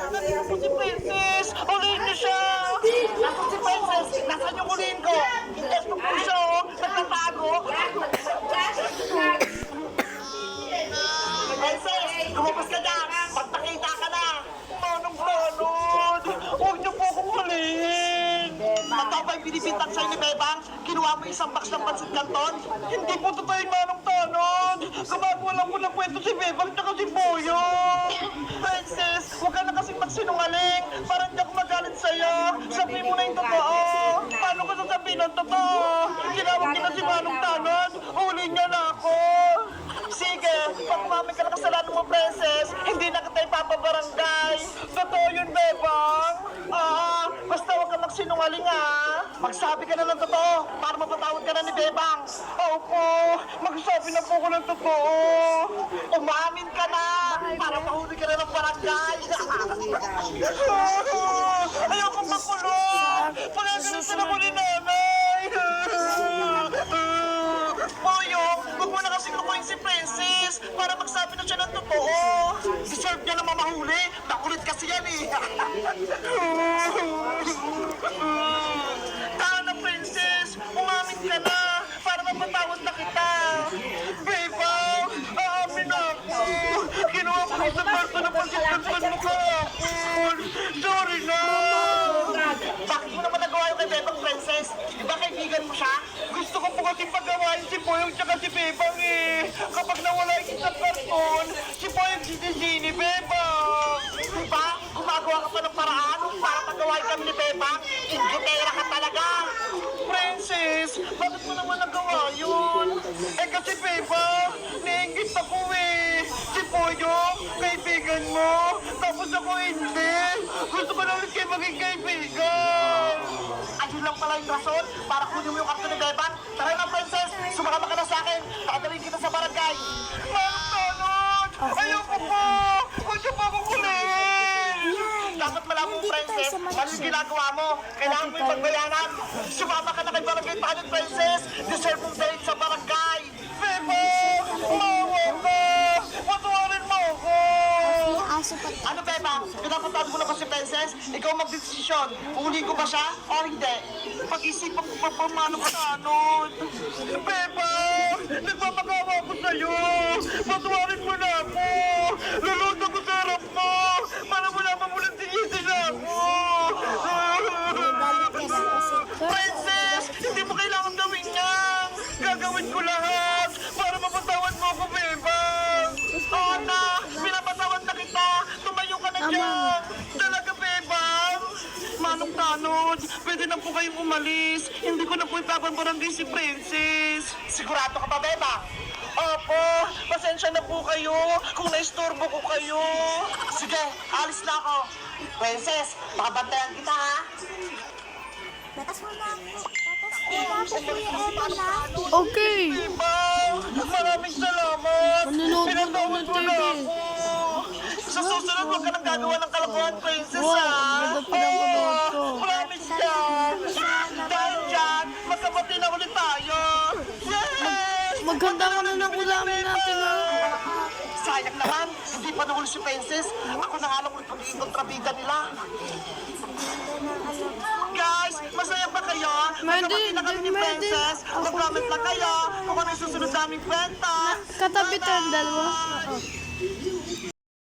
Nandito po si Princess! Ulihin niyo siya! Nasaan si Princess? Nasaan yung ulihin ko? Ito po siya, oh! Nagtatago! Princess! Lumabas ka dyan! Pagpakita ka na! Manong-manod! Huwag niyo po akong ulihin! Totoo ba yung binibintang sa'yo ni Bebang? Kinuha mo isang box ng pansit canton? Hindi po totoo yung manong-tanod! Gumagawa lang po ng kwento si Bebang tsaka si Boyo! Princess, huwag ka na kasing magsinungaling! Parang hindi ako magalit sa'yo! Sabihin mo na yung totoo! Paano ko sasabihin ang totoo? Ginawag niya na si manong-tanod! Huli niya na ako! Sige, pag mami ka na kasalanan mo, Princess, hindi na kita ipapabarangay! Totoo yun, Bebang! Basta huwag ka magsinungaling, Magsabi ka na ng totoo para mapatawad ka na ni Bebang. Opo, magsabi na po ko ng totoo. Umamin ka na para mahuli ka na ng barangay. Ayokong makulong. Pagkagalit ka na ko ni nanay. Boyong, huwag mo na kasing lukuin si Princess para magsabi na siya ng totoo. Deserve niya na mamahuli. Nakulit kasi yan, Tana, Princess! Umamin ka na para mapatawad na kita! Bebang! Aamin ako! Ginawa ko sa parto na pagsitantan mo kahapon! Sorry na! Bakit mo naman nagawa yung kay Bebang, Princess? Di ba kaibigan mo siya? Gusto ko po kasi pagawain si Boyong tsaka si Bebang Kapag nawala yung isang karton, si Boyong sisisi ni Bebang! Diba? Gumagawa ka pa ng paraan para pagawain kami ni Bebang? Ingitera ka talaga! Princess, bakit mo naman nagawa yun? Kasi Bebang, nainggit ako Si Boyong, kaibigan mo, tapos ako hindi. Gusto ko na ulit kayo maging kaibigan. Ayun lang pala yung rason para kunin mo yung karton ni Bebang. Tara na, Princess, sumakama ka na sa akin. Tatawin kita sa barangay. Manong-tanod! Ayoko po! Huwag niyo po akong kulihin! Dapat malaman mo, Princess, ano yung ginagawa mo? Kailangan mo yung pagbayanan. Sumama ka na kay Barangay Tanod, Princess. Deserve mong dalhin sa barangay. Bebang! Mawa ka! Patawarin mo ako! Ano, Bebang? Pinapatawad mo na ba si Princess? Ikaw magdesisyon. Uli ko ba siya o hindi? Pag-isipan ko pa paano ka tanod. Bebang! Nagpapagawa ko sa'yo! Patawarin mo na ako! Luluto ko sa harap mo! Para mo naman mulang tiisin ako! Princess! Hindi mo kailangan gawin yan! Gagawin ko lahat para mapatawad mo ako, Bebang! Oo na! Pinapatawad na kita! Tumayo ka na dyan! Talaga, Bebang! Manong-tanod, pwede na po kayong umalis. Hindi ko na po ipapabarangay si Princess. Sigurado ka ba, Bebang? Opo, pasensya na po kayo kung naistorbo ko kayo. Sige, alis na ako. Princess, makabantayan kita, Batas mo na ako. Batas mo na ako. Okay. Bebang, maraming salamat. Manunod mo Pinatawad ng mo na TV. ako. Sa susunod, huwag ka nang gagawa ng kalokohan, Princess, Wow, ganda pa ng panood ko. Promise yan. Dahil dyan, magkabati na ulit tayo. Yes! Maganda ka na ng ulamin natin, Sayang naman, hindi pa nahuli si Princess. Ako na nga lang ulit magiging kontrabida nila. Guys, masaya ba kayo? Magkabati na kami ni Princess. Mag-comment lang kayo kung ano yung susunod naming kwenta. Katabi tayong dalawa.